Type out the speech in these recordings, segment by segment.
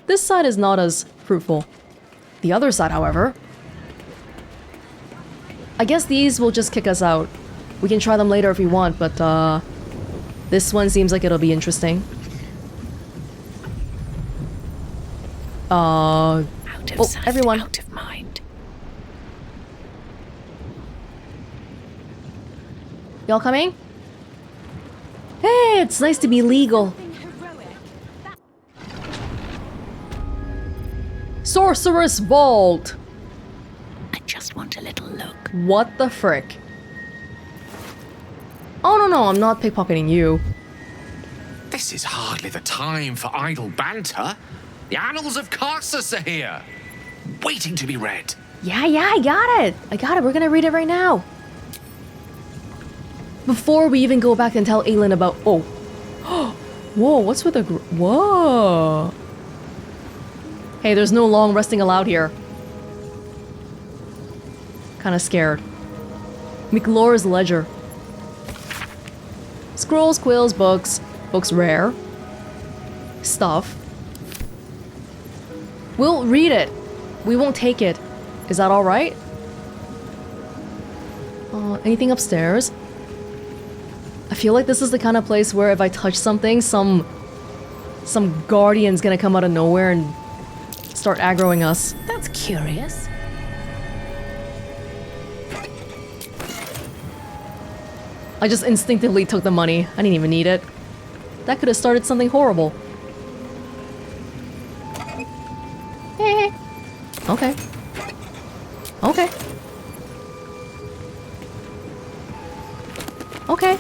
This side is not as fruitful. The other side, however... I guess these will just kick us out. We can try them later if we want, but this one seems like it'll be interesting. Out of sight, everyone. out of mind. Y'all coming? Hey, it's nice to be legal. Sorcerous Vault! I just want a little look. What the frick? Oh no, I'm not pickpocketing you. This is hardly the time for idle banter. The Annals of Karsus are here, waiting to be read. Yeah, I got it. We're gonna read it right now. Before we even go back and tell Aelin about... Oh. Whoa, what's with the... Whoa. Hey, there's no long resting allowed here. Kinda scared. McLaure's ledger. Scrolls, quills, books. Books rare. Stuff. We'll read it. We won't take it. Is that alright? Anything upstairs? I feel like this is the kind of place where if I touch something, some guardian's gonna come out of nowhere and start aggroing us. That's curious. I just instinctively took the money. I didn't even need it. That could have started something horrible. Okay. Okay. Okay.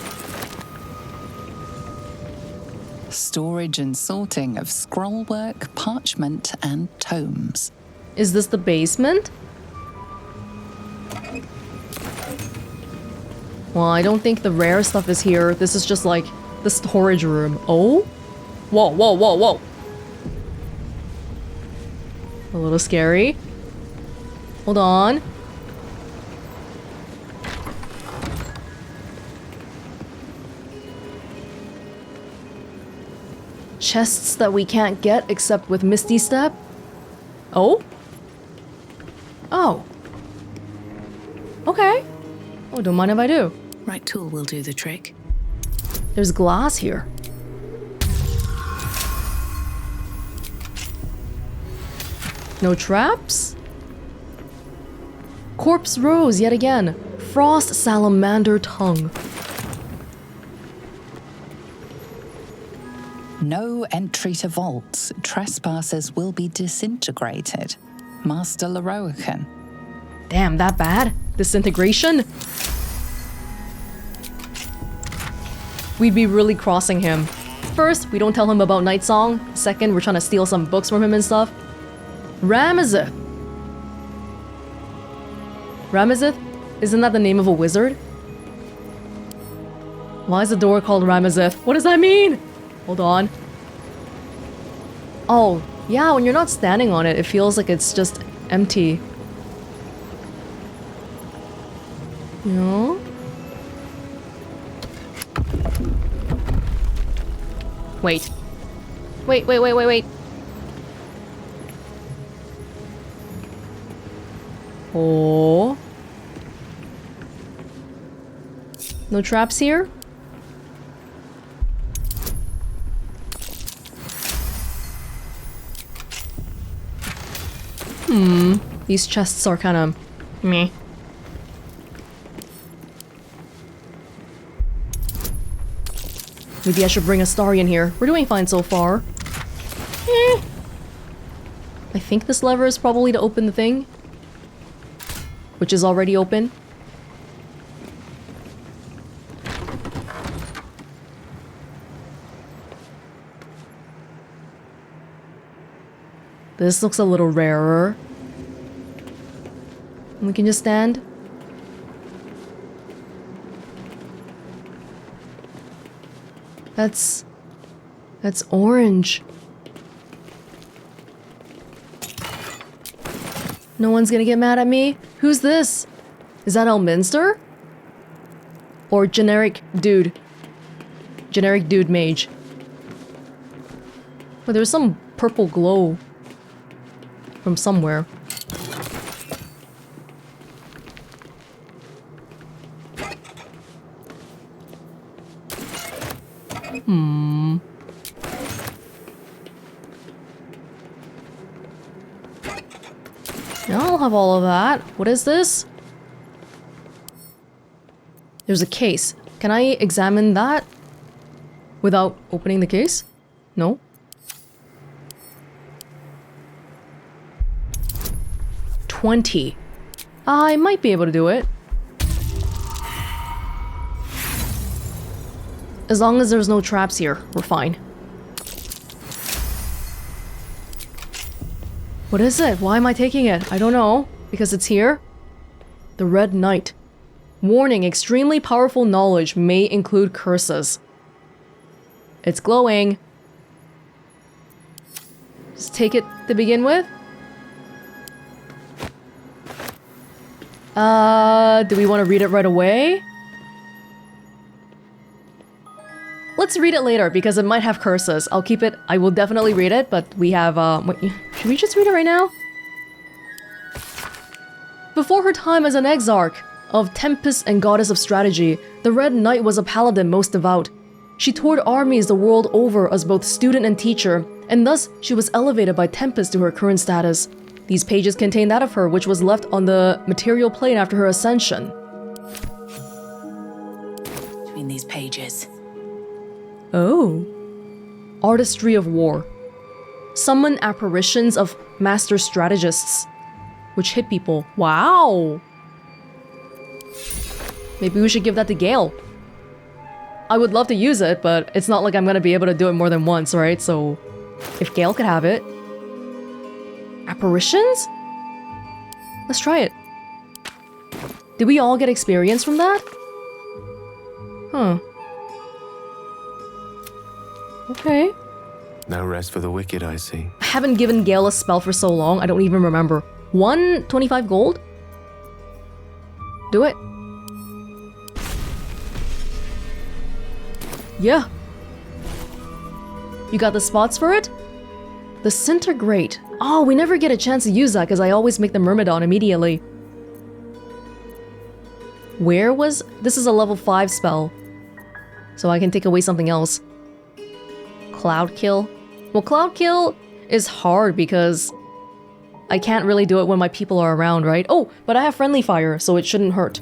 Storage and sorting of scrollwork, parchment, and tomes. Is this the basement? Well, I don't think the rare stuff is here. This is just like the storage room. Oh? Whoa. A little scary. Hold on. Chests that we can't get except with Misty Step? Oh? Oh. Okay. Oh, don't mind if I do. Right tool will do the trick. There's glass here. No traps? Corpse rose yet again. Frost salamander tongue. No entry to vaults. Trespassers will be disintegrated. Master lorroakan. Damn, that bad? Disintegration? We'd be really crossing him. First, we don't tell him about Night Song. Second, we're trying to steal some books from him and stuff. Ramazith. Ramazith? Isn't that the name of a wizard? Why is the door called Ramazith? What does that mean? Hold on. Oh, yeah, when you're not standing on it, it feels like it's just empty. You know? Wait. Wait. Oh. No traps here? These chests are kind of meh. Maybe I should bring Astarion here. We're doing fine so far. I think this lever is probably to open the thing. Which is already open. This looks a little rarer. We can just stand. That's orange. No one's gonna get mad at me? Who's this? Is that elminster? Or generic dude? Generic dude mage. Oh, there's some purple glow from somewhere. Yeah, I'll have all of that. What is this? There's a case. Can I examine that without opening the case? No. $20. I might be able to do it. As long as there's no traps here, we're fine. What is it? Why am I taking it? I don't know. Because it's here? The Red Knight. Warning, extremely powerful knowledge may include curses. It's glowing. Just take it to begin with. Do we want to read it right away? Let's read it later because it might have curses. I'll keep it. I will definitely read it, but we have, wait, should we just read it right now? Before her time as an exarch of Tempest and goddess of strategy, the Red Knight was a paladin most devout. She toured armies the world over as both student and teacher, and thus she was elevated by Tempest to her current status. These pages contain that of her, which was left on the material plane after her ascension. Between these pages. Oh. Artistry of war. Summon apparitions of master strategists, which hit people. Wow! Maybe we should give that to Gale. I would love to use it, but it's not like I'm gonna be able to do it more than once, right? So, if Gale could have it. Apparitions? Let's try it. Did we all get experience from that? Huh. Okay. No rest for the wicked, I see. I haven't given Gale a spell for so long, I don't even remember. 125 gold? Do it. Yeah. You got the spots for it? The Disintegrate. Oh, we never get a chance to use that because I always make the Myrmidon immediately. Where was... This is a level 5 spell. So I can take away something else. Cloud Kill. Well, Cloud Kill is hard because I can't really do it when my people are around, right? Oh, but I have Friendly Fire, so it shouldn't hurt.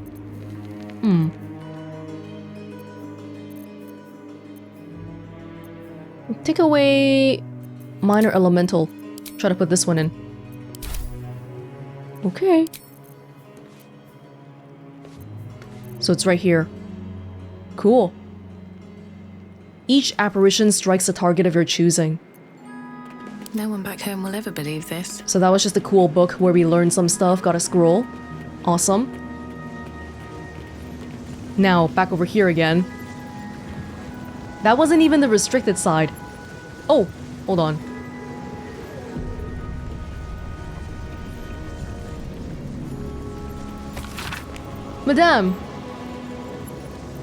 Take away Minor Elemental. Try to put this one in. Okay. So it's right here. Cool. Each apparition strikes a target of your choosing. No one back home will ever believe this. So that was just a cool book where we learned some stuff, got a scroll. Awesome. Now, back over here again. That wasn't even the restricted side. Oh, hold on. Madame,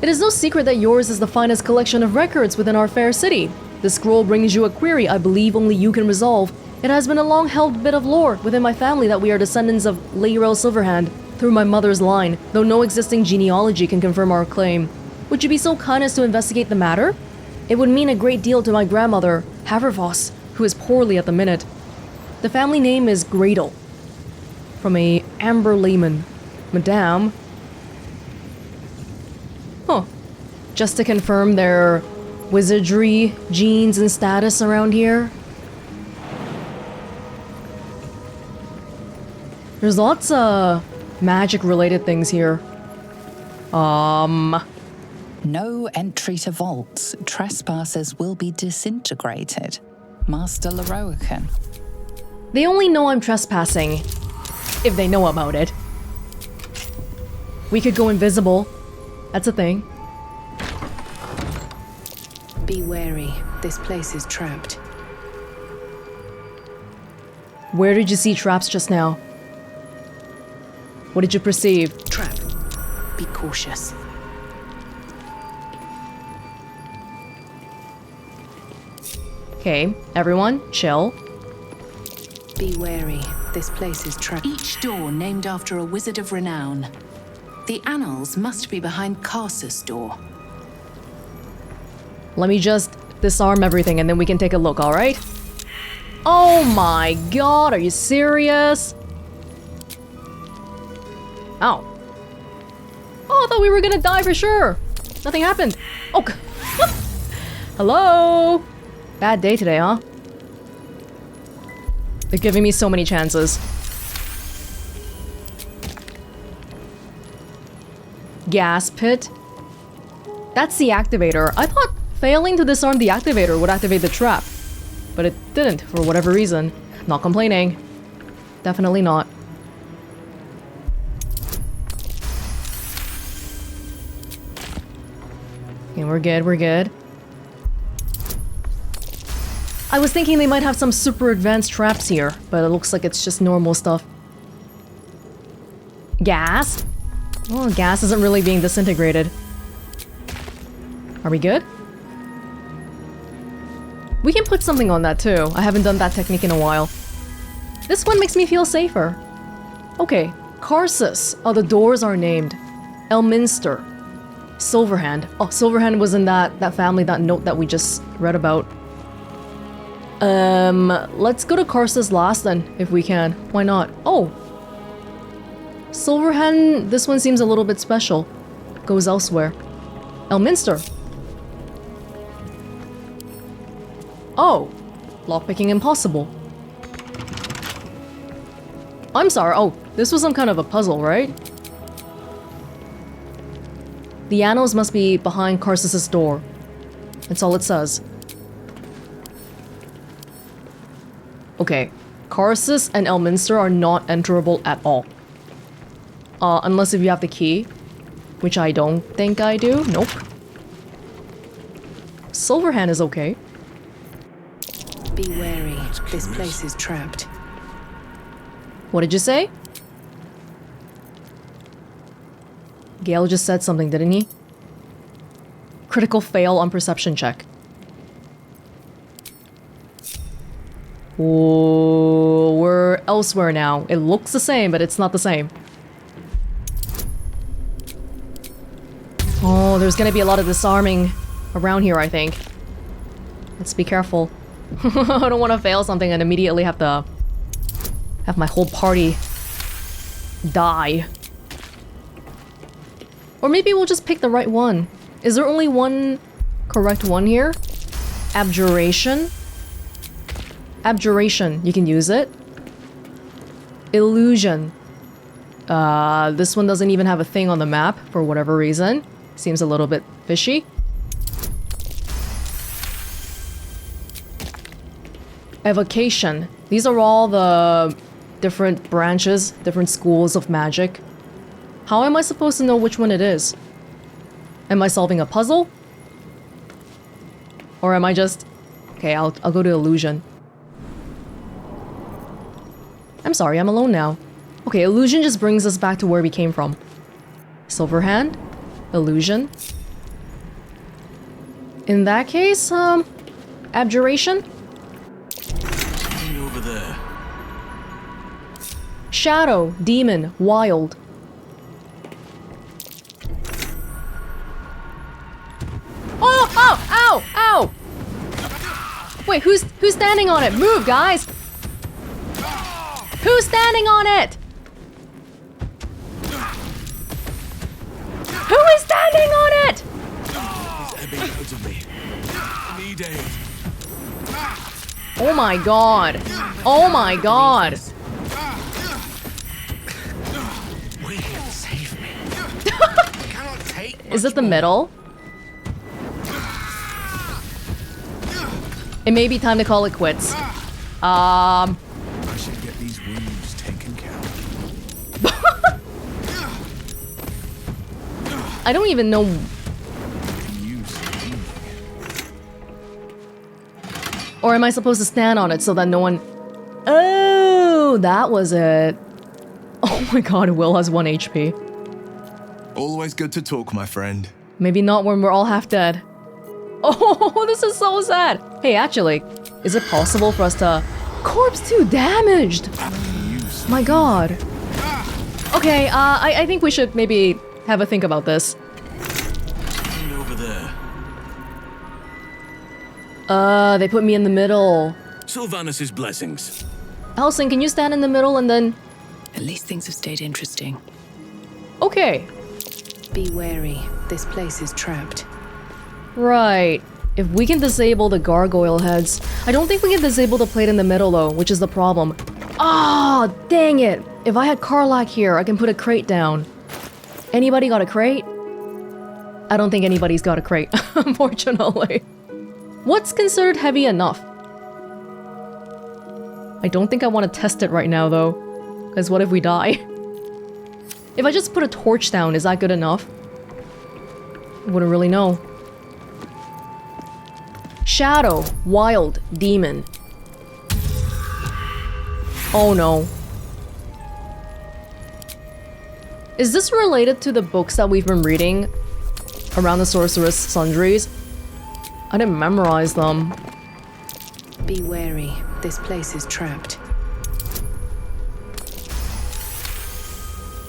it is no secret that yours is the finest collection of records within our fair city. The scroll brings you a query I believe only you can resolve. It has been a long-held bit of lore within my family that we are descendants of Laurel Silverhand through my mother's line, though no existing genealogy can confirm our claim. Would you be so kind as to investigate the matter? It would mean a great deal to my grandmother, Havervoss, who is poorly at the minute. The family name is Gradle, from a Amber layman. Madame. Huh. Just to confirm their wizardry, genes, and status around here. There's lots of magic-related things here. No entry to vaults. Trespassers will be disintegrated. Master Lorroakan. They only know I'm trespassing if they know about it. We could go invisible. That's a thing. Be wary. This place is trapped. Where did you see traps just now? What did you perceive? Trap. Be cautious. Okay, everyone, chill. Be wary. This place is trapped. Each door named after a wizard of renown. The Annals must be behind Karsus' door. Let me just disarm everything and then we can take a look, alright? Oh my god, are you serious? Ow. Oh, I thought we were gonna die for sure. Nothing happened. Oh, hello? Bad day today, huh? They're giving me so many chances. Gas pit. That's the activator. I thought failing to disarm the activator would activate the trap. But it didn't, for whatever reason. Not complaining. Definitely not. Okay, we're good, we're good. I was thinking they might have some super advanced traps here, but it looks like it's just normal stuff. Gas? Oh, gas isn't really being disintegrated. Are we good? We can put something on that too. I haven't done that technique in a while. This one makes me feel safer. Okay, Karsus. Oh, the doors are named. Elminster. Silverhand. Oh, Silverhand was in that family, that note that we just read about. Let's go to Karsus last then, if we can. Why not? Oh! Silverhand, this one seems a little bit special. Goes elsewhere. Elminster. Oh! Lockpicking impossible. I'm sorry, oh, this was some kind of a puzzle, right? The Annals must be behind Karsus' door. That's all it says. Okay, Karsus and Elminster are not enterable at all. Unless if you have the key. Which I don't think I do. Nope. Silverhand is okay. Be wary. This place is trapped. What did you say? Gale just said something, didn't he? Critical fail on perception check. Whoa, we're elsewhere now. It looks the same, but it's not the same. Oh, there's gonna be a lot of disarming around here, I think. Let's be careful. I don't want to fail something and immediately have to have my whole party die. Or maybe we'll just pick the right one. Is there only one correct one here? Abjuration? Abjuration, you can use it. Illusion. This one doesn't even have a thing on the map for whatever reason. Seems a little bit fishy. Evocation. These are all the different branches, different schools of magic. How am I supposed to know which one it is? Am I solving a puzzle? Or am I just... Okay, I'll go to illusion. I'm sorry, I'm alone now. Okay, illusion just brings us back to where we came from. Silverhand? Illusion? In that case, abjuration? Over there. Shadow, demon, wild. Oh! Ow! Ow! Ow! Wait, who's standing on it? Move, guys! Who's standing on it? Who is standing on it? He's ebbing out of me. I need aid. Oh my god. Oh my god. Will save me. I cannot take Is it the much more. middle? It may be time to call it quits. I should get these wounds taken care of. I don't even know. Or am I supposed to stand on it so that no one... Oh, that was it. Oh my god, Will has 1 HP. Always good to talk, my friend. Maybe not when we're all half dead. Oh, this is so sad. Hey, actually, is it possible for us to... Corpse 2 damaged! You My god. Okay, I think we should maybe have a think about this. And over there. They put me in the middle. Sylvanus' blessings. Helsing, can you stand in the middle and then... At least things have stayed interesting. Okay. Be wary. This place is trapped. Right. If we can disable the gargoyle heads... I don't think we can disable the plate in the middle though, which is the problem. Ah, dang it! If I had Karlach here, I can put a crate down. Anybody got a crate? I don't think anybody's got a crate, unfortunately. What's considered heavy enough? I don't think I want to test it right now though, because what if we die? If I just put a torch down, is that good enough? I wouldn't really know. Shadow, wild, demon. Oh no. Is this related to the books that we've been reading around the Sorcerer Sundries? I didn't memorize them. Be wary. This place is trapped.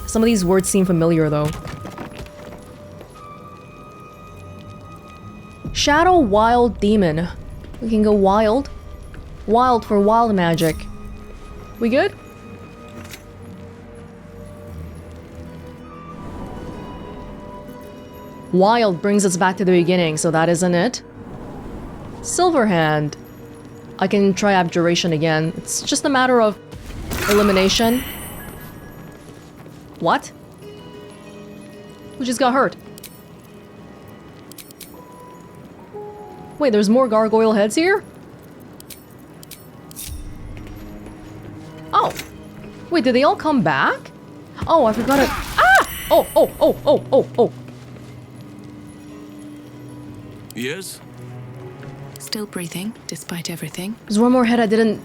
Some of these words seem familiar though. Shadow, wild, demon. We can go wild. Wild for wild magic. We good? Wild brings us back to the beginning, so that isn't it. Silverhand. I can try abjuration again. It's just a matter of elimination. What? Who just got hurt? Wait, there's more gargoyle heads here? Oh. Wait, did they all come back? Oh, I forgot it. Ah! Oh. Yes? Still breathing, despite everything. There's one more head I didn't...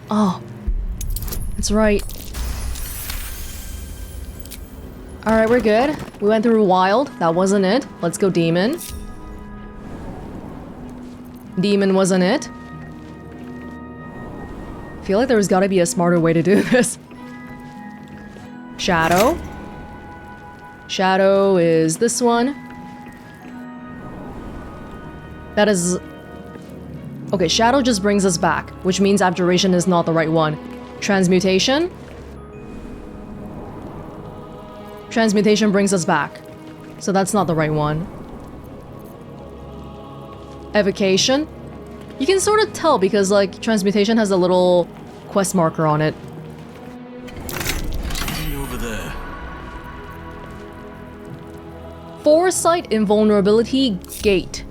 Oh. That's right. Alright, we're good. We went through wild. That wasn't it. Let's go demon. Demon wasn't it. I feel like there's gotta be a smarter way to do this. Shadow. Shadow is this one. That is... Okay, shadow just brings us back, which means abjuration is not the right one. Transmutation. Transmutation brings us back, so that's not the right one. Evocation. You can sort of tell because, like, transmutation has a little quest marker on it. And over there. Foresight, invulnerability, gate.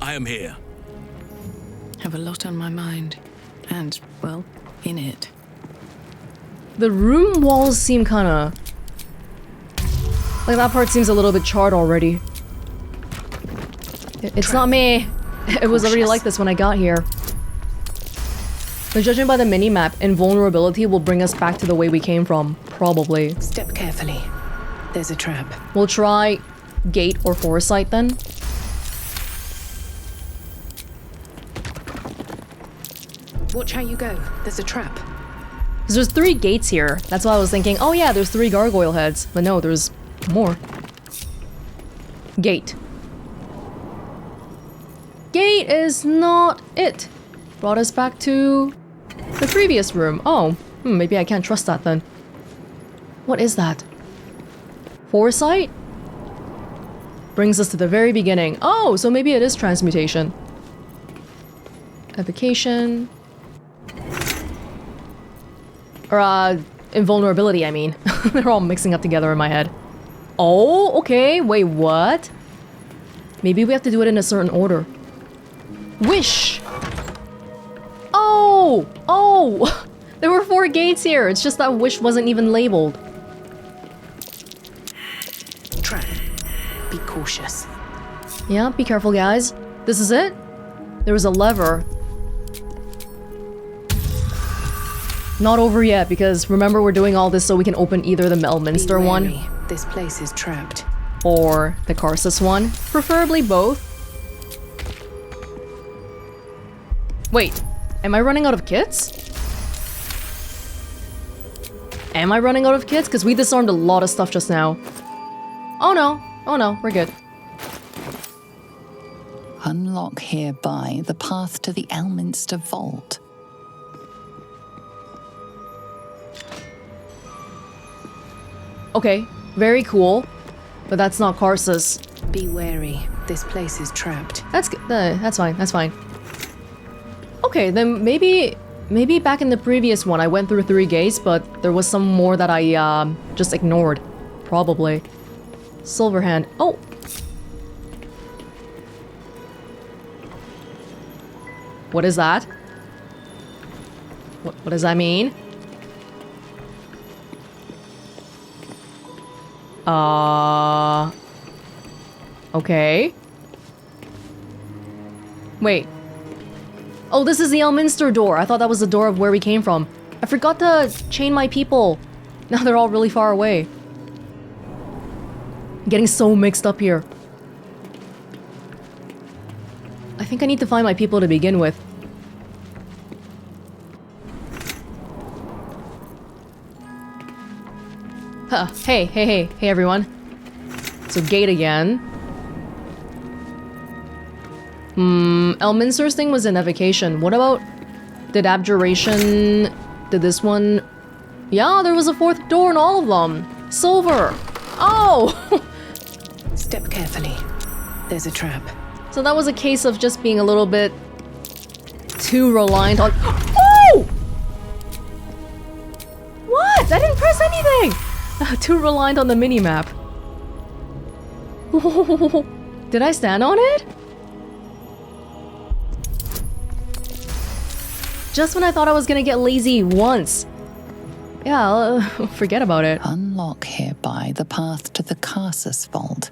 I am here. Have a lot on my mind. And, well, in it. The room walls seem kinda... Like, that part seems a little bit charred already. It's not me. It was already like this when I got here. But judging by the mini-map, invulnerability will bring us back to the way we came from. Probably. Step carefully. There's a trap. We'll try gate or foresight then. Watch how you go. There's a trap. Because there's 3 gates here. That's why I was thinking, oh yeah, there's 3 gargoyle heads. But no, there's more. Gate. Gate is not it. Brought us back to the previous room. Oh, maybe I can't trust that then. What is that? Foresight? Brings us to the very beginning. Oh, so maybe it is transmutation. Evocation. Or, invulnerability, I mean. They're all mixing up together in my head. Oh, okay. Wait, what? Maybe we have to do it in a certain order. Wish! Oh! Oh! There were 4 gates here. It's just that wish wasn't even labeled. Trap. Be cautious. Yeah, be careful, guys. This is it? There was a lever. Not over yet, because remember we're doing all this so we can open either the elminster Be one wary. This place is trapped. or the Karsus one. Preferably both. Wait, am I running out of kits? Am I running out of kits? Because we disarmed a lot of stuff just now. Oh no, we're good. Unlock hereby the path to the Elminster Vault. Okay, very cool. But that's not Karsus. Be wary. This place is trapped. That's fine, that's fine. Okay, then maybe back in the previous one I went through 3 gates, but there was some more that I just ignored. Probably. Silverhand. Oh! What is that? What does that mean? Okay. Wait. Oh, this is the Elminster door. I thought that was the door of where we came from. I forgot to chain my people. Now they're all really far away. I'm getting so mixed up here. I think I need to find my people to begin with. Huh. Hey everyone. So gate again. Elminster's thing was an evocation. What about... Did abjuration... Did this one... Yeah, there was a 4th door in all of them. Silver. Oh! Step carefully. There's a trap. So that was a case of just being a little bit... too reliant on... Oh! What? I didn't press anything! Too reliant on the mini-map. Did I stand on it? Just when I thought I was gonna get lazy once. Yeah, forget about it. Unlock hereby the path to the Karsus Vault.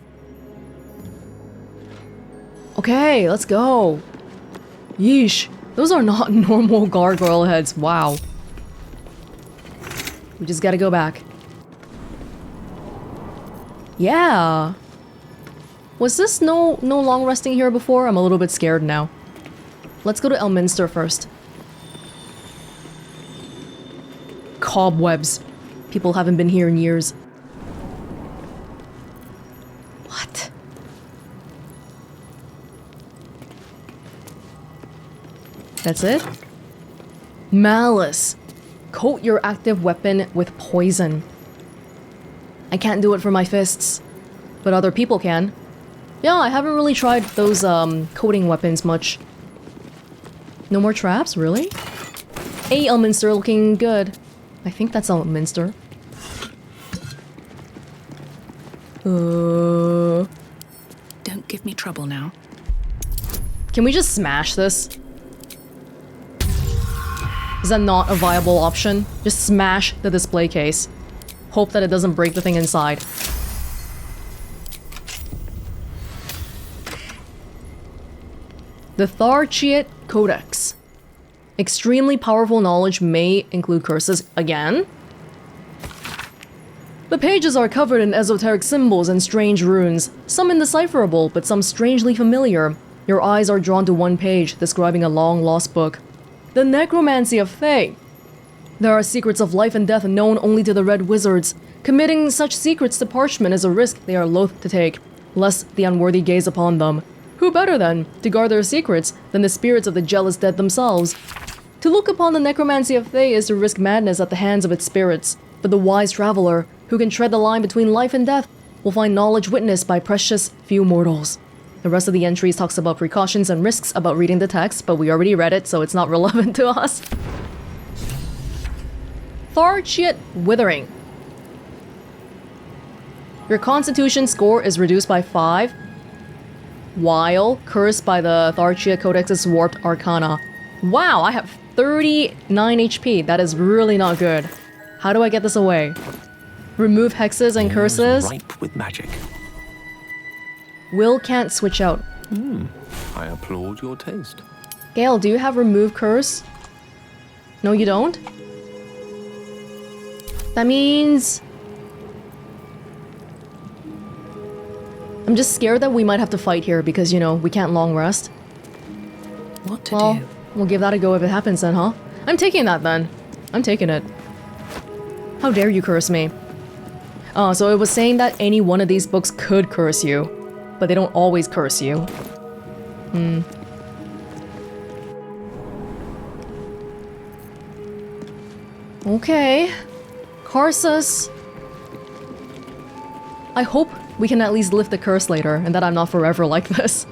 Okay, let's go. Yeesh. Those are not normal gargoyle heads. Wow. We just gotta go back. Yeah. Was this no long resting here before? I'm a little bit scared now. Let's go to Elminster first. Cobwebs. People haven't been here in years. What? That's it? Malice. Coat your active weapon with poison. I can't do it for my fists, but other people can. Yeah, I haven't really tried those coating weapons much. No more traps, really? Hey, Elminster, looking good. I think that's Elminster. Don't give me trouble now. Can we just smash this? Is that not a viable option? Just smash the display case. Hope that it doesn't break the thing inside. The Tharchiate Codex. Extremely powerful knowledge may include curses again. The pages are covered in esoteric symbols and strange runes, some indecipherable, but some strangely familiar. Your eyes are drawn to one page, describing a long-lost book. The necromancy of Thay. There are secrets of life and death known only to the Red Wizards. Committing such secrets to parchment is a risk they are loath to take, lest the unworthy gaze upon them. Who better, then, to guard their secrets than the spirits of the jealous dead themselves? To look upon the necromancy of Thay is to risk madness at the hands of its spirits, but the wise traveler, who can tread the line between life and death, will find knowledge witnessed by precious few mortals. The rest of the entries talks about precautions and risks about reading the text, but we already read it, so it's not relevant to us. Tharchiate Withering. Your constitution score is reduced by 5, while cursed by the Tharchiate Codex's warped arcana. Wow, I have 39 HP. That is really not good. How do I get this away? Remove hexes and curses? Ripe with magic. Will can't switch out. I applaud your taste. Gale, do you have remove curse? No, you don't? That means... I'm just scared that we might have to fight here because, you know, we can't long rest. What to do? We'll give that a go if it happens then, huh? I'm taking that then. I'm taking it. How dare you curse me? Oh, so it was saying that any one of these books could curse you, but they don't always curse you. Okay. Karsus. I hope we can at least lift the curse later, and that I'm not forever like this.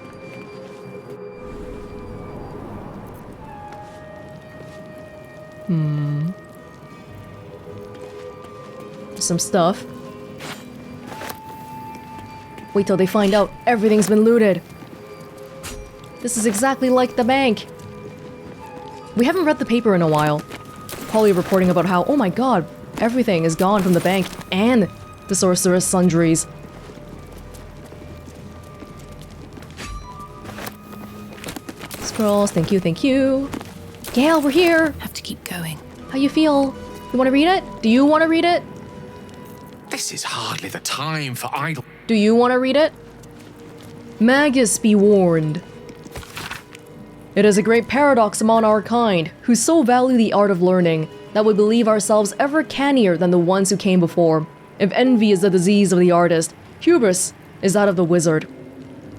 Some stuff. Wait till they find out everything's been looted. This is exactly like the bank. We haven't read the paper in a while. Probably reporting about how, oh my god, everything is gone from the bank and the Sorcerer Sundries. Scrolls, thank you, thank you. Gale, we're here! Have to keep going. How you feel? You wanna read it? Do you wanna read it? This is hardly the time for idle. Do you wanna read it? Magus be warned. It is a great paradox among our kind, who so value the art of learning, that we believe ourselves ever cannier than the ones who came before. If envy is the disease of the artist, hubris is that of the wizard.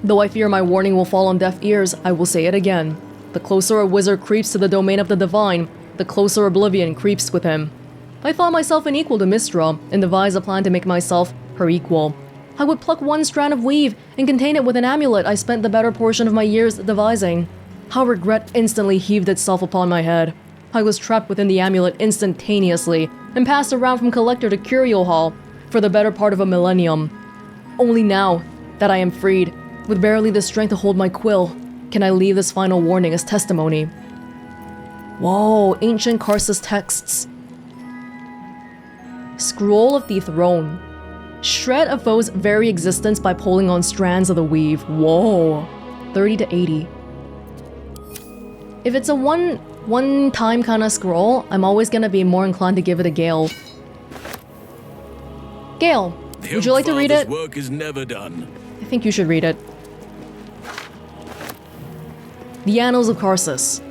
Though I fear my warning will fall on deaf ears, I will say it again. The closer a wizard creeps to the domain of the divine, the closer oblivion creeps with him. I thought myself an equal to Mystra, and devised a plan to make myself her equal. I would pluck one strand of weave and contain it with an amulet I spent the better portion of my years devising. How regret instantly heaved itself upon my head. I was trapped within the amulet instantaneously, and passed around from collector to curio hall for the better part of a millennium. Only now that I am freed, with barely the strength to hold my quill, can I leave this final warning as testimony. Whoa, ancient Karsus texts. Scroll of the Throne. Shred a foe's very existence by pulling on strands of the weave. Whoa. 30 to 80. If it's a one-time kind of scroll, I'm always gonna be more inclined to give it a Gale. Gale, would you like to read it? Work is never done. I think you should read it. The Annals of Karsus.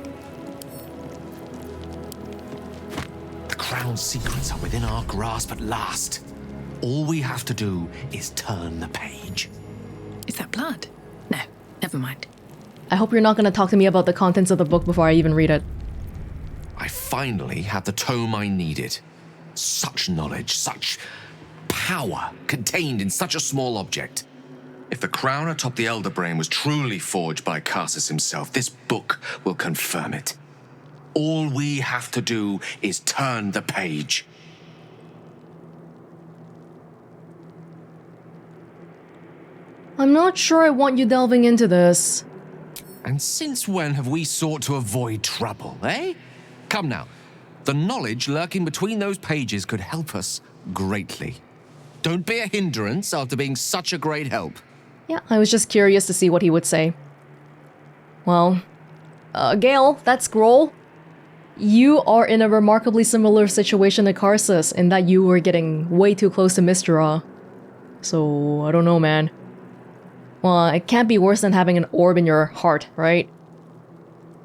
The crown's secrets are within our grasp at last. All we have to do is turn the page. Is that blood? No, never mind. I hope you're not going to talk to me about the contents of the book before I even read it. I finally had the tome I needed. Such knowledge, such power contained in such a small object. If the crown atop the Elder Brain was truly forged by Karsus himself, this book will confirm it. All we have to do is turn the page. I'm not sure I want you delving into this. And since when have we sought to avoid trouble, eh? Come now. The knowledge lurking between those pages could help us greatly. Don't be a hindrance after being such a great help. Yeah, I was just curious to see what he would say. Well, Gale, that scroll. You are in a remarkably similar situation to Karsus in that you were getting way too close to Mystra. So, I don't know, man. Well, it can't be worse than having an orb in your heart, right?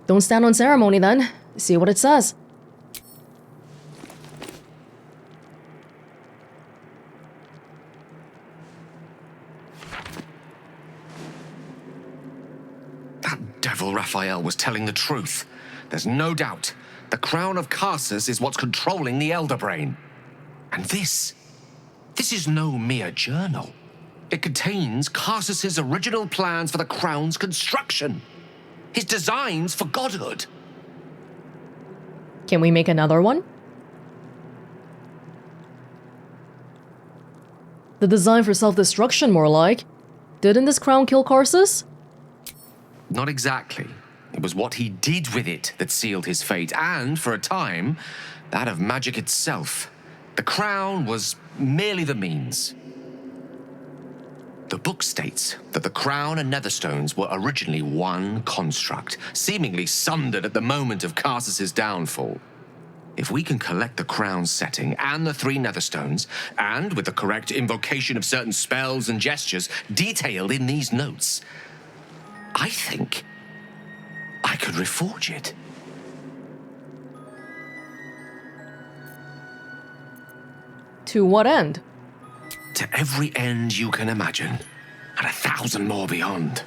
Don't stand on ceremony then. See what it says. That devil Raphael was telling the truth. There's no doubt. The crown of Karsus is what's controlling the Elder Brain. And this is no mere journal. It contains Karsus's original plans for the crown's construction. His designs for godhood. Can we make another one? The design for self-destruction, more like. Didn't this crown kill Karsus? Not exactly. It was what he did with it that sealed his fate, and, for a time, that of magic itself. The crown was merely the means. The book states that the crown and netherstones were originally one construct, seemingly sundered at the moment of Karsus's downfall. If we can collect the crown's setting and the 3 netherstones, and with the correct invocation of certain spells and gestures detailed in these notes, I think I could reforge it. To what end? To every end you can imagine, and 1,000 more beyond.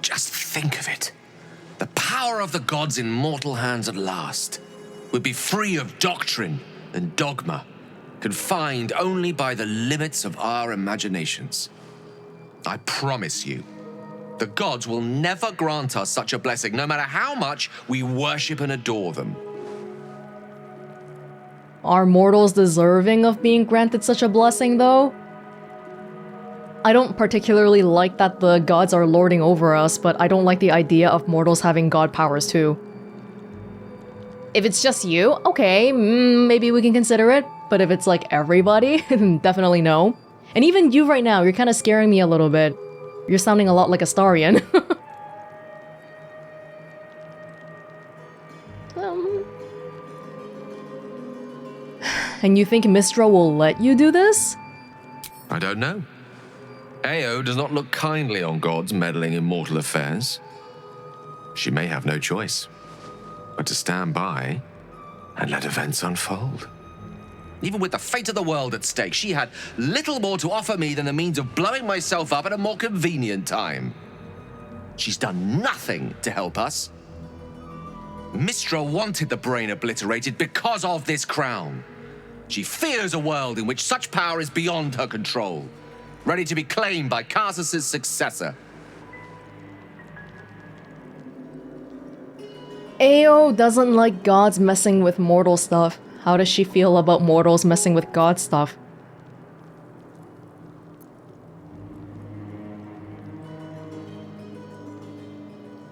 Just think of it. The power of the gods in mortal hands at last would be free of doctrine and dogma, confined only by the limits of our imaginations. I promise you, the gods will never grant us such a blessing, no matter how much we worship and adore them. Are mortals deserving of being granted such a blessing, though? I don't particularly like that the gods are lording over us, but I don't like the idea of mortals having god powers too. If it's just you, okay, maybe we can consider it. But if it's like everybody, definitely no. And even you right now, you're kind of scaring me a little bit. You're sounding a lot like a Starian. And you think Mystra will let you do this? I don't know. Ao does not look kindly on gods meddling in mortal affairs. She may have no choice but to stand by and let events unfold. Even with the fate of the world at stake, she had little more to offer me than the means of blowing myself up at a more convenient time. She's done nothing to help us. Mystra wanted the brain obliterated because of this crown. She fears a world in which such power is beyond her control, ready to be claimed by Karsus' successor. Ao doesn't like gods messing with mortal stuff. How does she feel about mortals messing with god stuff?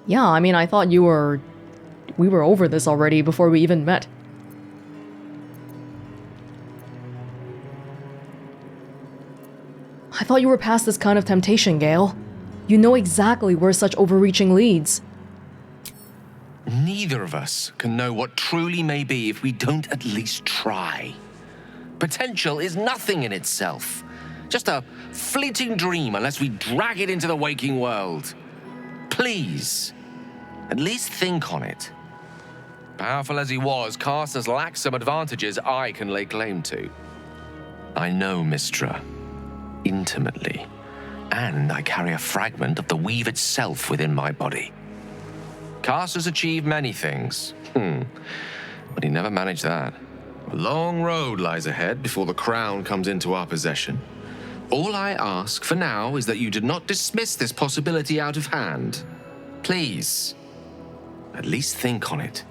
Yeah, I mean, I thought we were over this already before we even met. I thought you were past this kind of temptation, Gale. You know exactly where such overreaching leads. Neither of us can know what truly may be if we don't at least try. Potential is nothing in itself. Just a fleeting dream unless we drag it into the waking world. Please, at least think on it. Powerful as he was, Karsus lacks some advantages I can lay claim to. I know Mystra intimately, and I carry a fragment of the weave itself within my body. Karsus achieved many things, but he never managed that. A long road lies ahead before the crown comes into our possession. All I ask for now is that you do not dismiss this possibility out of hand. Please, at least think on it.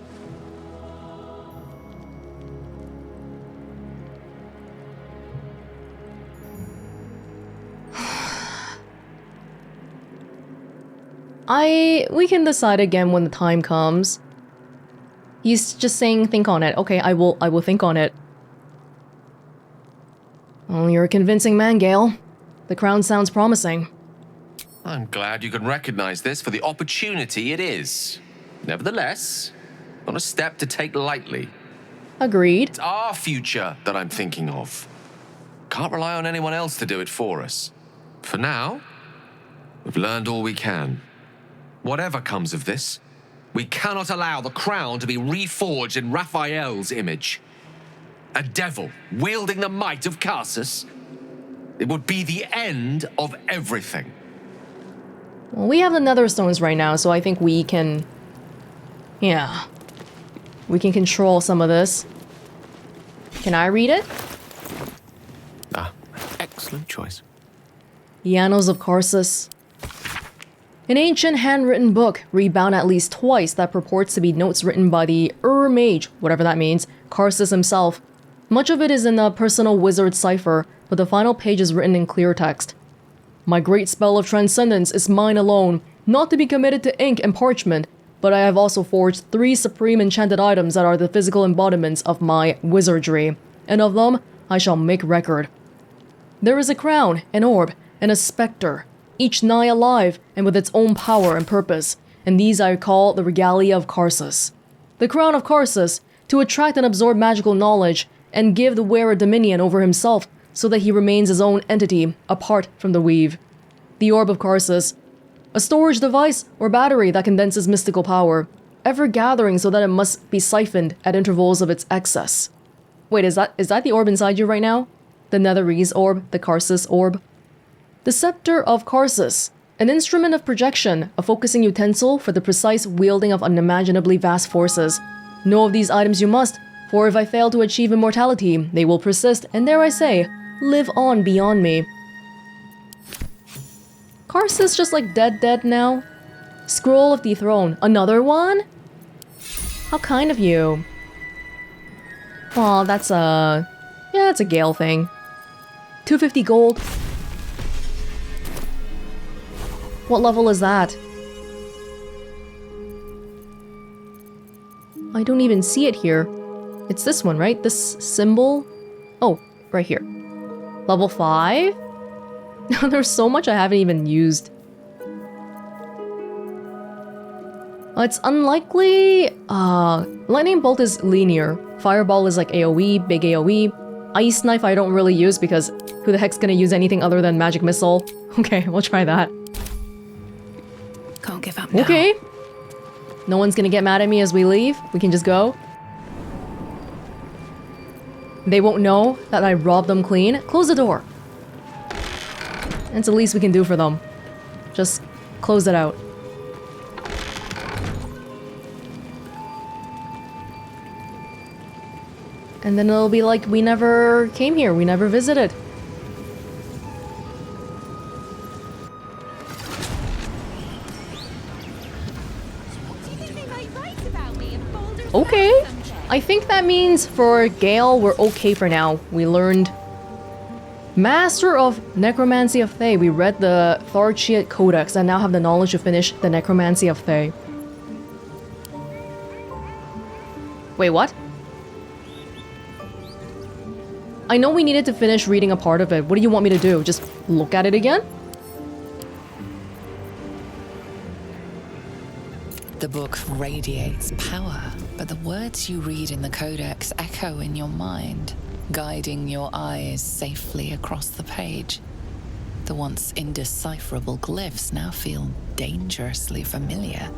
We can decide again when the time comes. He's just saying think on it. Okay, I will think on it. Well, you're a convincing man, Gale. The crown sounds promising. I'm glad you can recognize this for the opportunity it is. Nevertheless, not a step to take lightly. Agreed. It's our future that I'm thinking of. Can't rely on anyone else to do it for us. For now, we've learned all we can. Whatever comes of this, we cannot allow the crown to be reforged in Raphael's image. A devil wielding the might of Karsus. It would be the end of everything. Well, we have the Netherstones right now, so I think we can... Yeah. We can control some of this. Can I read it? Excellent choice. The Annals of Karsus. An ancient handwritten book, rebound at least twice, that purports to be notes written by the mage, whatever that means, Karsus himself. Much of it is in a personal wizard cipher, but the final page is written in clear text. My great spell of transcendence is mine alone, not to be committed to ink and parchment, but I have also forged 3 supreme enchanted items that are the physical embodiments of my wizardry, and of them I shall make record. There is a crown, an orb, and a spectre, each nigh alive and with its own power and purpose, and these I call the regalia of Karsus. The crown of Karsus, to attract and absorb magical knowledge, and give the wearer dominion over himself, so that he remains his own entity, apart from the weave. The orb of Karsus, a storage device or battery that condenses mystical power, ever gathering so that it must be siphoned at intervals of its excess. Wait, is that the orb inside you right now? The Netherese orb, the Karsus orb? The Scepter of Karsus. An instrument of projection, a focusing utensil for the precise wielding of unimaginably vast forces. Know of these items you must, for if I fail to achieve immortality, they will persist, and dare I say, live on beyond me. Karsus just like dead now? Scroll of the Throne. Another one? How kind of you. Aw, that's a... yeah, it's a Gale thing. 250 gold. What level is that? I don't even see it here. It's this one, right? This symbol? Oh, right here. Level 5? There's so much I haven't even used. It's unlikely... Lightning Bolt is linear. Fireball is like AoE, big AoE. Ice Knife I don't really use because who the heck's gonna use anything other than Magic Missile? Okay, we'll try that. Can't give up now. Okay. No one's gonna get mad at me as we leave. We can just go. They won't know that I robbed them clean. Close the door. That's the least we can do for them. Just close it out. And then it'll be like we never came here, we never visited. Okay. I think that means for Gale, we're okay for now. We learned Master of Necromancy of Thay. We read the Tharchiate codex and now have the knowledge to finish the Necromancy of Thay. Wait, what? I know we needed to finish reading a part of it. What do you want me to do? Just look at it again? The book radiates power, but the words you read in the codex echo in your mind, guiding your eyes safely across the page. The once indecipherable glyphs now feel dangerously familiar,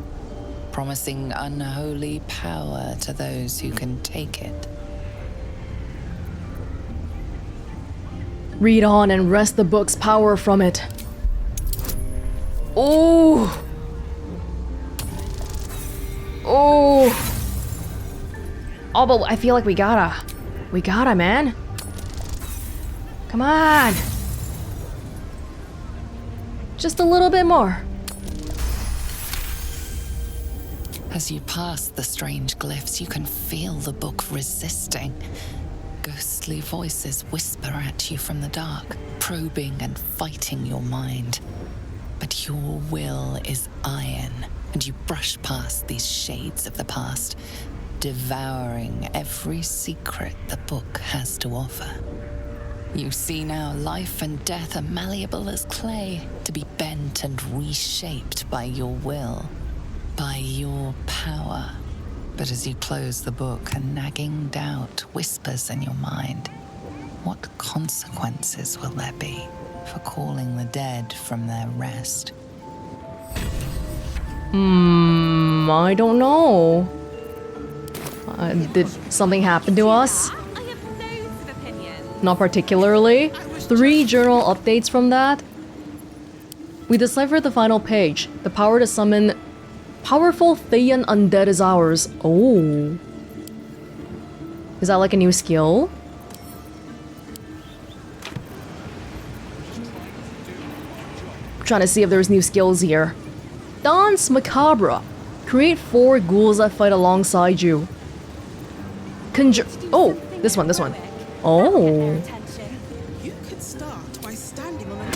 promising unholy power to those who can take it. Read on and wrest the book's power from it. Oh! Oh! Oh, but I feel like we gotta, man. Come on. Just a little bit more. As you pass the strange glyphs, you can feel the book resisting. Ghostly voices whisper at you from the dark, probing and fighting your mind. But your will is iron, and you brush past these shades of the past, devouring every secret the book has to offer. You see now life and death are malleable as clay, to be bent and reshaped by your will, by your power. But as you close the book, a nagging doubt whispers in your mind. What consequences will there be for calling the dead from their rest? I don't know. Did something happen to us? I have loads of opinions. Not particularly. 3 journal updates from that. We deciphered the final page. The power to summon powerful Thayan undead is ours. Oh. Is that like a new skill? I'm trying to see if there's new skills here. Dance Macabre. Create 4 ghouls that fight alongside you. Conjure... Oh, this one. Oh. You could start by standing on a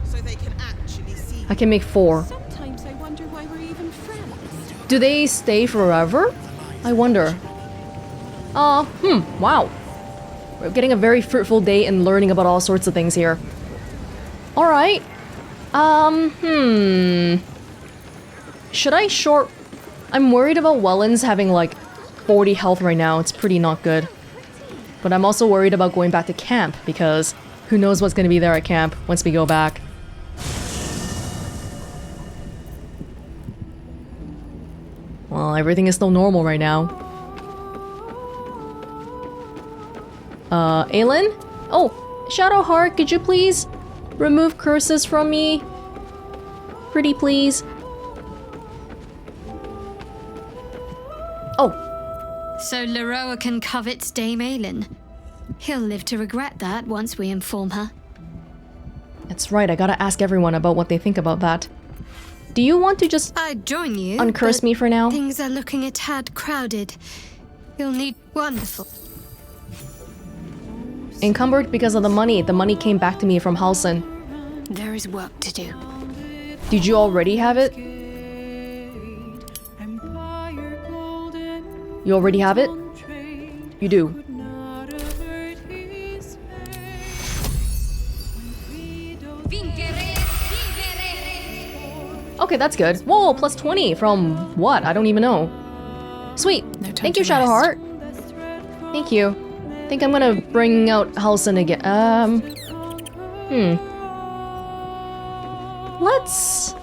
so they can actually see. I can make 4. Sometimes I wonder why we're even friends. Do they stay forever? I wonder. Wow. We're getting a very fruitful day in learning about all sorts of things here. Alright. Should I short... I'm worried about Welonz having like 40 health right now. It's pretty not good. But I'm also worried about going back to camp because who knows what's going to be there at camp once we go back. Well, everything is still normal right now. Aelin? Oh, Shadowheart, could you please remove curses from me? Pretty please. Oh. So Lorroakan covets Dame Aelin. He'll live to regret that once we inform her. That's right, I gotta ask everyone about what they think about that. Do you want to just I'd join you, uncurse me for now? Things are looking a tad crowded. You'll need wonderful. Encumbered because of the money. The money came back to me from Halsin. There is work to do. Did you already have it? You already have it? You do. Okay, that's good. Whoa, plus 20 from what? I don't even know. Sweet. No time Thank you, to rest. Shadowheart. Thank you. I think I'm gonna bring out Halsin again. Let's...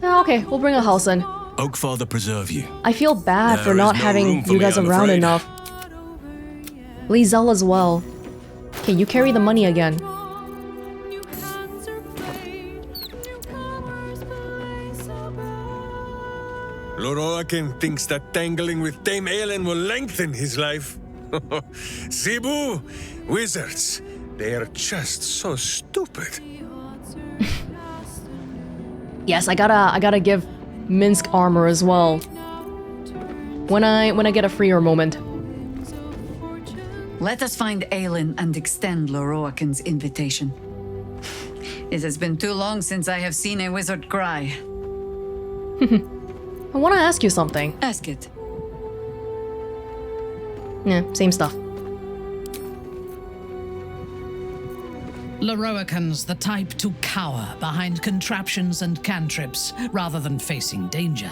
Okay, we'll bring out Halsin. Oakfather preserve you. I feel bad There for is not no having room for you me, guys I'm around afraid. enough. Liesel as well. Okay, you carry the money again. Lorroakan thinks that tangling with Dame Aelin will lengthen his life. Cebu, wizards, they are just so stupid. Yes, I gotta give Minsk armor as well. When I get a freer moment. Let us find Aelin and extend Lorroakan's invitation. It has been too long since I have seen a wizard cry. I want to ask you something. Ask it. Yeah, same stuff. Lorroakan's the type to cower behind contraptions and cantrips rather than facing danger.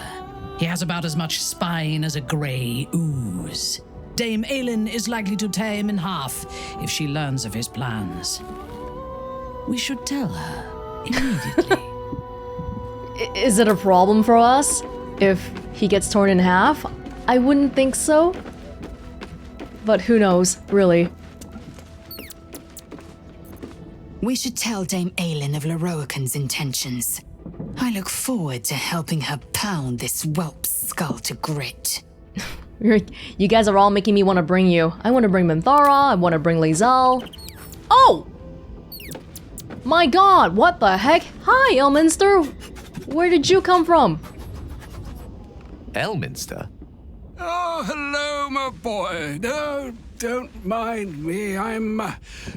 He has about as much spine as a grey ooze. Dame Aelin is likely to tear him in half if she learns of his plans. We should tell her immediately. Is it a problem for us if he gets torn in half? I wouldn't think so. But who knows, really. We should tell Dame Aelin of Lorroakan's intentions. I look forward to helping her pound this whelp's skull to grit. You guys are all making me want to bring you. I want to bring Minthara, I want to bring Liesel. Oh! My god, what the heck? Hi, Elminster! Where did you come from? Elminster? Oh, hello, my boy. No, don't mind me. I'm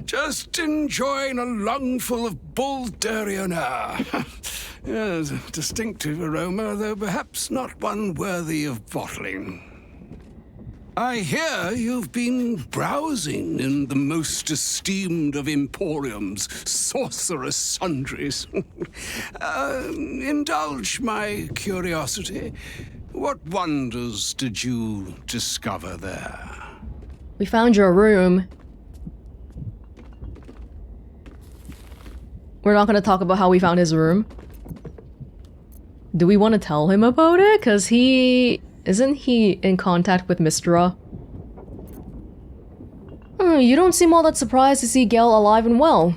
just enjoying a lungful of Baldurian air. Yes, a distinctive aroma, though perhaps not one worthy of bottling. I hear you've been browsing in the most esteemed of emporiums, Sorcerer Sundries. Indulge my curiosity. What wonders did you discover there? We found your room. We're not gonna talk about how we found his room. Do we want to tell him about it? Cause isn't he in contact with Mystra? You don't seem all that surprised to see Gale alive and well.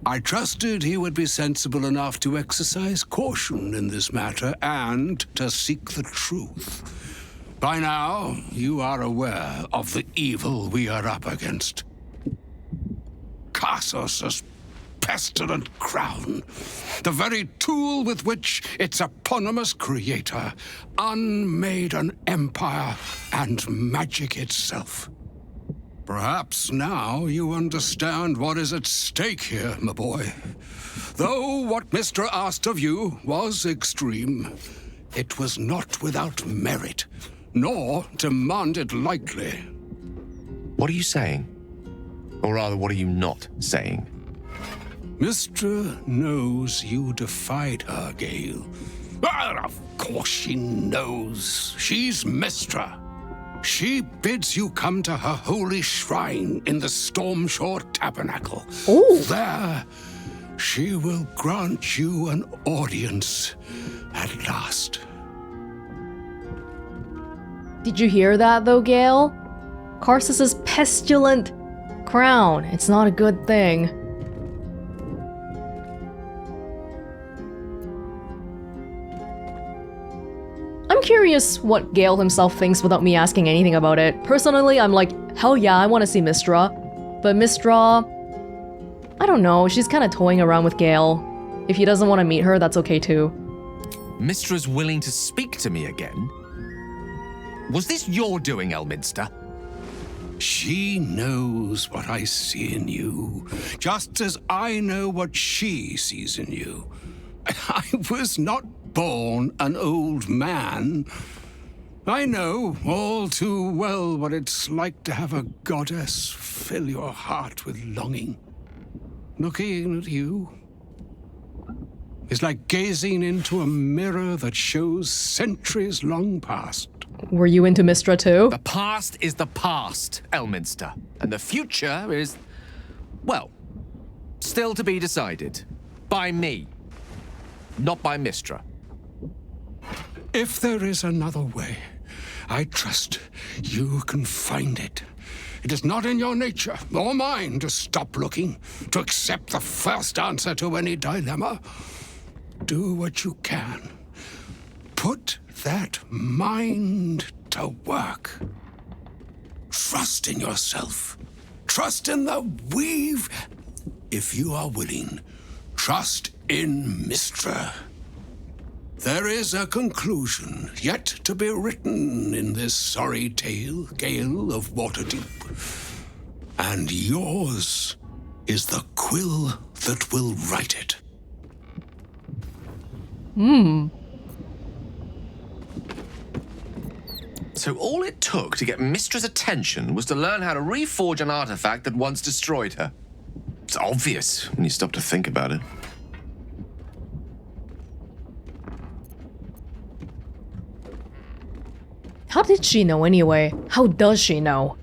I trusted he would be sensible enough to exercise caution in this matter and to seek the truth. By now, you are aware of the evil we are up against. Karsus' pestilent crown, the very tool with which its eponymous creator unmade an empire and magic itself. Perhaps now you understand what is at stake here, my boy. Though what Mystra asked of you was extreme, it was not without merit, nor demanded lightly. What are you saying? Or rather, what are you not saying? Mystra knows you defied her, Gale. Well, of course she knows. She's Mystra. She bids you come to her holy shrine in the Stormshore Tabernacle. Ooh. There, she will grant you an audience at last. Did you hear that though, Gale? Karsus' pestilent crown. It's not a good thing. I'm curious what Gale himself thinks without me asking anything about it. Personally, I'm like, hell yeah, I want to see Mystra. But Mystra, I don't know, she's kind of toying around with Gale. If he doesn't want to meet her, that's okay too. Mystra's willing to speak to me again? Was this your doing, Elminster? She knows what I see in you, just as I know what she sees in you. I was not born an old man. I know all too well what it's like to have a goddess fill your heart with longing. Looking at you is like gazing into a mirror that shows centuries long past. Were you into Mystra too? The past is the past, Elminster. And the future is, well, still to be decided. By me. Not by Mystra. If there is another way, I trust you can find it. It is not in your nature or mine to stop looking, to accept the first answer to any dilemma. Do what you can. Put that mind to work. Trust in yourself. Trust in the weave. If you are willing, trust in Mystra. There is a conclusion yet to be written in this sorry tale, Gale of Waterdeep. And yours is the quill that will write it. So all it took to get Mystra's attention was to learn how to reforge an artifact that once destroyed her. It's obvious when you stop to think about it. How did she know anyway? How does she know?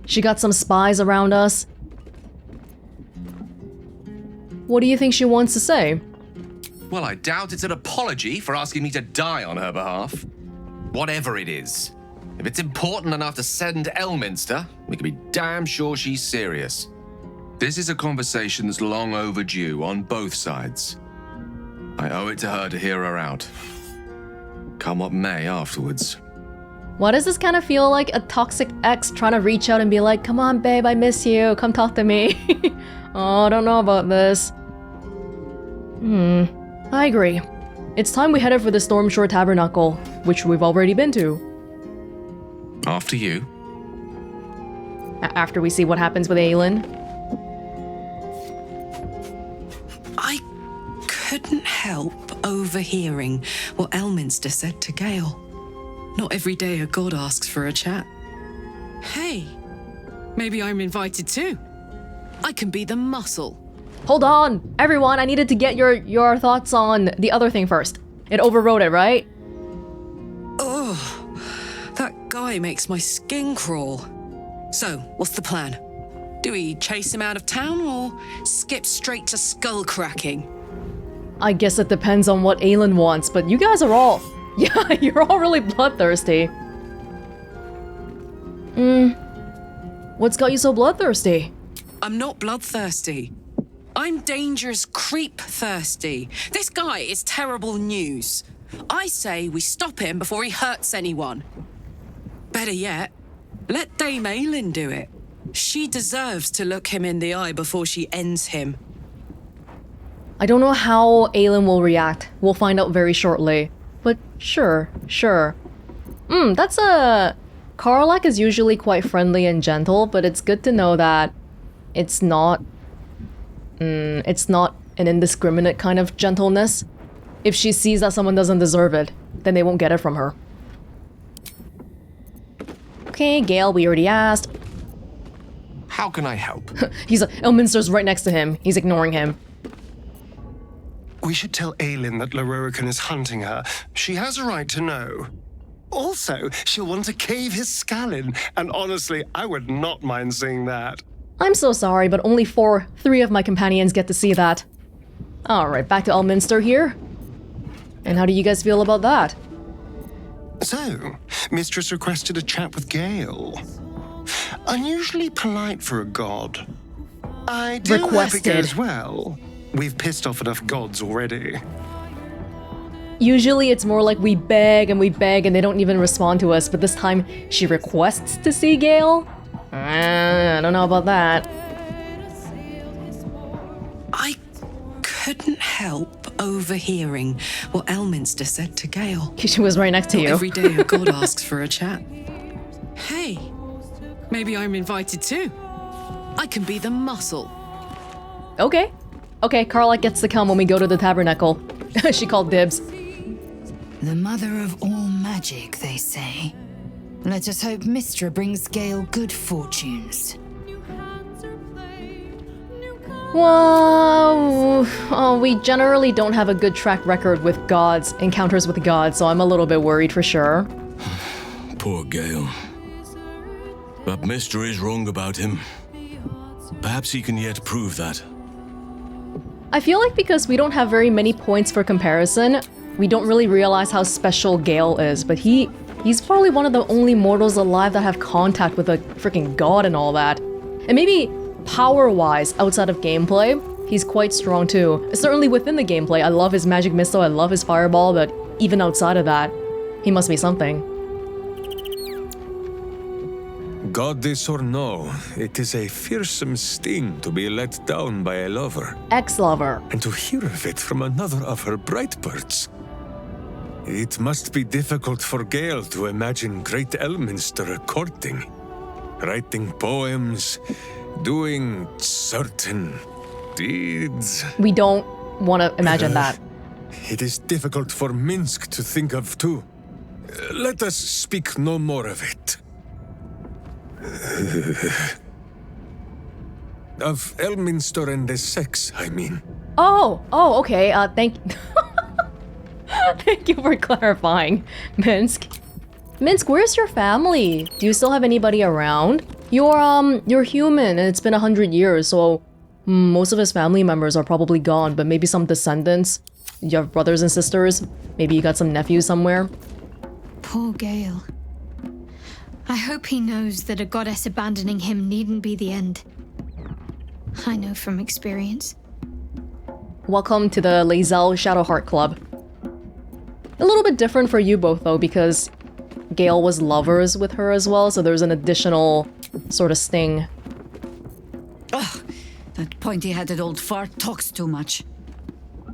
She got some spies around us. What do you think she wants to say? Well, I doubt it's an apology for asking me to die on her behalf. Whatever it is. If it's important enough to send Elminster, we can be damn sure she's serious. This is a conversation that's long overdue on both sides. I owe it to her to hear her out. Come what may afterwards. Why does this kind of feel like a toxic ex trying to reach out and be like, come on babe, I miss you, come talk to me. Oh, I don't know about this. I agree. It's time we headed for the Stormshore Tabernacle, which we've already been to. After you. After we see what happens with Aelin. I couldn't help overhearing what Elminster said to Gale. Not every day a god asks for a chat. Hey, maybe I'm invited too. I can be the muscle. Hold on! Everyone, I needed to get your thoughts on the other thing first. It overrode it, right? Oh, that guy makes my skin crawl. So, what's the plan? Do we chase him out of town or skip straight to skull cracking? I guess it depends on what Aelin wants, but you guys are all... Yeah, you're all really bloodthirsty. What's got you so bloodthirsty? I'm not bloodthirsty. I'm dangerous creep thirsty. This guy is terrible news. I say we stop him before he hurts anyone. Better yet, let Dame Aelin do it. She deserves to look him in the eye before she ends him. I don't know how Aelin will react. We'll find out very shortly. But sure. That's a... Karlach is usually quite friendly and gentle, but it's good to know that it's not an indiscriminate kind of gentleness. If she sees that someone doesn't deserve it, then they won't get it from her. Okay, Gale, we already asked. How can I help? Elminster's right next to him. He's ignoring him. We should tell Aelin that Lorroakan is hunting her. She has a right to know. Also, she'll want to cave his skull in, and honestly, I would not mind seeing that. I'm so sorry, but only 3 of my companions get to see that. Alright, back to Elminster here. And how do you guys feel about that? So, Mistress requested a chat with Gale. Unusually polite for a god. I do hope it goes well. We've pissed off enough gods already. Usually it's more like we beg and they don't even respond to us, but this time she requests to see Gale? I don't know about that. I couldn't help overhearing what Elminster said to Gale. She was right next to you. Every day a god asks for a chat. Hey, maybe I'm invited too. I can be the muscle. Okay. Okay, Carla gets to come when we go to the tabernacle. She called dibs. The mother of all magic, they say. Let us hope Mystra brings Gale good fortunes. Well, we generally don't have a good track record with gods, encounters with gods, so I'm a little bit worried for sure. Poor Gale. But Mystra is wrong about him. Perhaps he can yet prove that. I feel like because we don't have very many points for comparison, we don't really realize how special Gale is, but he's probably one of the only mortals alive that have contact with a freaking god and all that. And maybe power-wise, outside of gameplay, he's quite strong too. Certainly within the gameplay, I love his magic missile, I love his fireball, but even outside of that, he must be something. Goddess or no, it is a fearsome sting to be let down by a lover. Ex-lover. And to hear of it from another of her bright birds. It must be difficult for Gale to imagine great Elminster courting, writing poems, doing certain deeds. We don't want to imagine that. It is difficult for Minsk to think of too. Let us speak no more of it. Of Elminster and the sex, I mean. Oh, okay, thank you for clarifying, Minsk. Minsk, where's your family? Do you still have anybody around? You're human, and it's been 100 years, so most of his family members are probably gone, but maybe some descendants. You have brothers and sisters. Maybe you got some nephews somewhere. Poor Gale. I hope he knows that a goddess abandoning him needn't be the end. I know from experience. Welcome to the Lae'zel Shadowheart Club. A little bit different for you both, though, because Gale was lovers with her as well, so there's an additional sort of sting. Ugh, that pointy-headed old fart talks too much.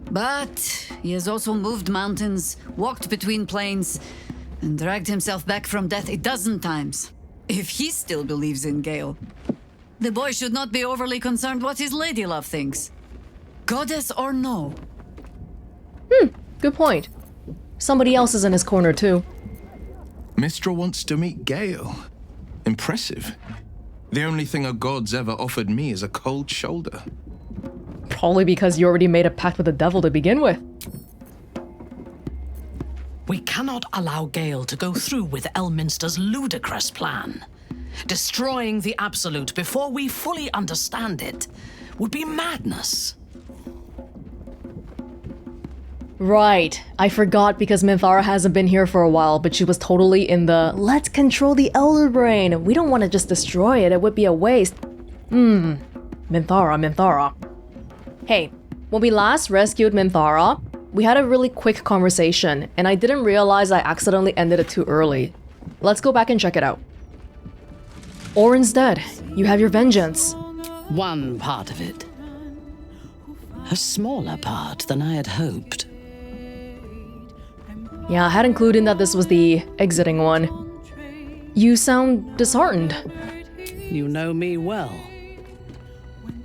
But he has also moved mountains, walked between plains, and dragged himself back from death 12 times. If he still believes in Gale, the boy should not be overly concerned what his ladylove thinks. Goddess or no. Good point. Somebody else is in his corner, too. Mystra wants to meet Gale. Impressive. The only thing a god's ever offered me is a cold shoulder. Probably because you already made a pact with the devil to begin with. We cannot allow Gale to go through with Elminster's ludicrous plan. Destroying the Absolute before we fully understand it would be madness. Right. I forgot because Minthara hasn't been here for a while, but she was totally in the let's control the Elder Brain. We don't want to just destroy it. It would be a waste. Minthara. Hey, when we last rescued Minthara, we had a really quick conversation, and I didn't realize I accidentally ended it too early. Let's go back and check it out. Orin's dead. You have your vengeance. One part of it. A smaller part than I had hoped. Yeah, I had included that this was the exiting one. You sound disheartened. You know me well.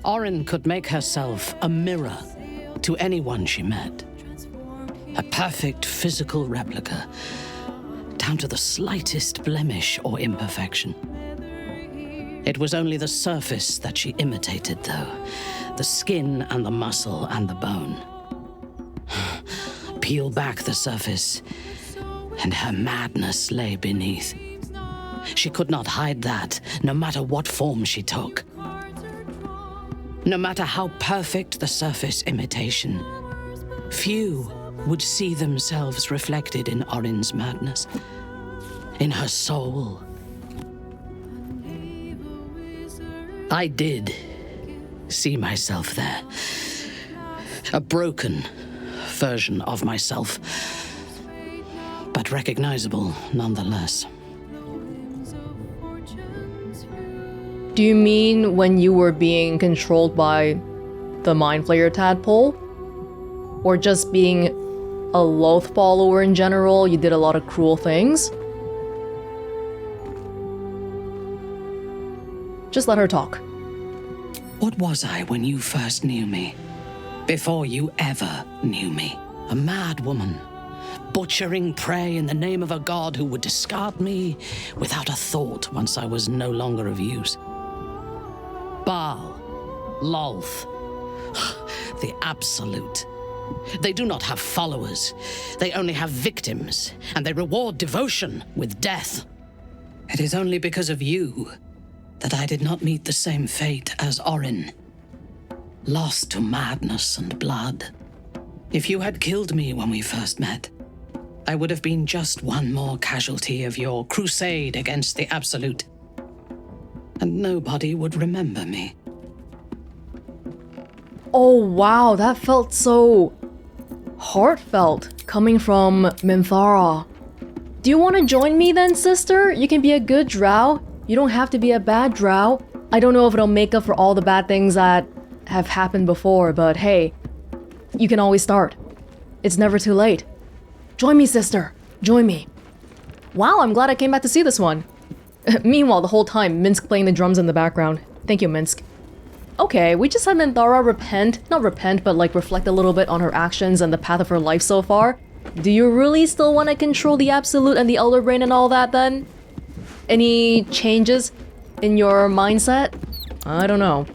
Orin could make herself a mirror to anyone she met. A perfect physical replica, down to the slightest blemish or imperfection. It was only the surface that she imitated, though. The skin and the muscle and the bone. Peel back the surface, and her madness lay beneath. She could not hide that, no matter what form she took. No matter how perfect the surface imitation, few would see themselves reflected in Orin's madness, in her soul. I did see myself there. A broken version of myself, but recognizable nonetheless. Do you mean when you were being controlled by the Mind Flayer tadpole? Or just being a Loth follower in general, you did a lot of cruel things? Just let her talk. What was I when you first knew me? Before you ever knew me? A mad woman, butchering prey in the name of a god who would discard me without a thought once I was no longer of use. Baal, Lolth, the Absolute. They do not have followers. They only have victims, and they reward devotion with death. It is only because of you that I did not meet the same fate as Orin, lost to madness and blood. If you had killed me when we first met, I would have been just one more casualty of your crusade against the Absolute, and nobody would remember me. Oh wow, that felt so heartfelt coming from Minthara. Do you want to join me then, sister? You can be a good drow. You don't have to be a bad drow. I don't know if it'll make up for all the bad things that have happened before, but hey, you can always start. It's never too late. Join me, sister. Join me. Wow, I'm glad I came back to see this one. Meanwhile, the whole time, Minsk playing the drums in the background. Thank you, Minsk. Okay, we just had Minthara not repent, but like reflect a little bit on her actions and the path of her life so far. Do you really still want to control the Absolute and the Elder Brain and all that then? Any changes in your mindset? I don't know.